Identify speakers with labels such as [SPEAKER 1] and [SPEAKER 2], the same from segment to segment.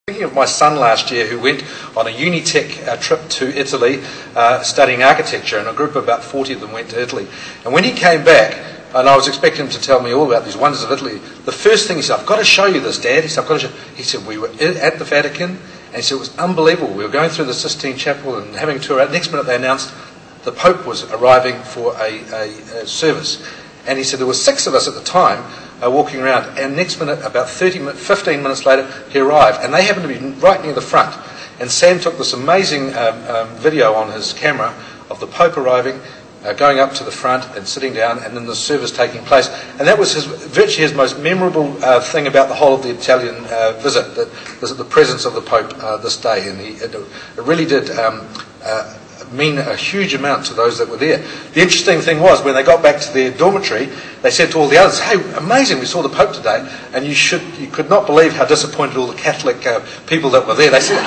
[SPEAKER 1] Thinking of my son last year who went on a Unitec trip to Italy studying architecture, and a group of about 40 of them went to Italy. And when he came back, and I was expecting him to tell me all about these wonders of Italy, the first thing he said, "I've got to show you this, Dad." He said, "I've got to show." He said, "We were at the Vatican," and he said, "It was unbelievable. We were going through the Sistine Chapel and having a tour. The next minute they announced the Pope was arriving for a service." And he said there were 6 of us at the time walking around, and next minute, about 15 minutes later, he arrived, and they happened to be right near the front. And Sam took this amazing video on his camera of the Pope arriving, going up to the front and sitting down, and then the service taking place. And that was virtually his most memorable thing about the whole of the Italian visit, the presence of the Pope this day. And it really did mean a huge amount to those that were there. The interesting thing was, when they got back to their dormitory, they said to all the others, "Hey, amazing, we saw the Pope today," and you could not believe how disappointed all the Catholic people that were there. They said,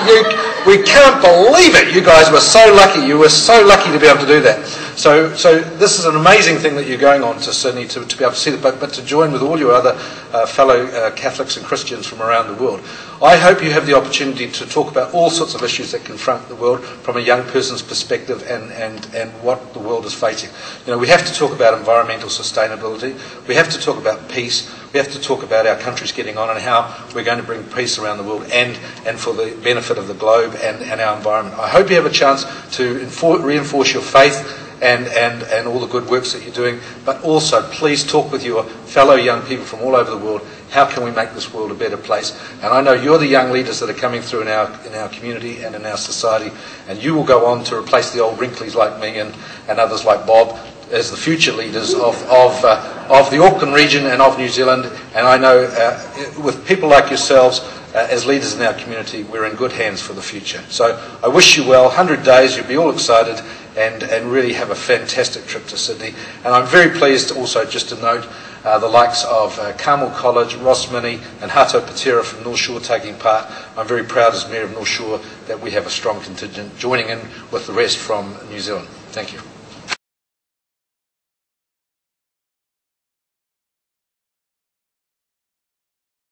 [SPEAKER 1] "We can't believe it, you guys were so lucky, you were so lucky to be able to do that." So this is an amazing thing that you're going on to Sydney to be able to see the Pope, but to join with all your other fellow Catholics and Christians from around the world. I hope you have the opportunity to talk about all sorts of issues that confront the world from a young person's perspective and what the world is facing. You know, we have to talk about environmental sustainability. We have to talk about peace. We have to talk about our countries getting on and how we're going to bring peace around the world and for the benefit of the globe and our environment. I hope you have a chance to reinforce your faith and all the good works that you're doing, but also please talk with your fellow young people from all over the world. How can we make this world a better place? And I know you're the young leaders that are coming through in our community and in our society, and you will go on to replace the old wrinklies like me and others like Bob as the future leaders of the Auckland region and of New Zealand. And I know with people like yourselves as leaders in our community, we're in good hands for the future. So I wish you well. 100 days, you'll be all excited and really have a fantastic trip to Sydney. And I'm very pleased also just to note the likes of Carmel College, Ross Mini and Hato Patera from North Shore taking part. I'm very proud as Mayor of North Shore that we have a strong contingent joining in with the rest from New Zealand. Thank you.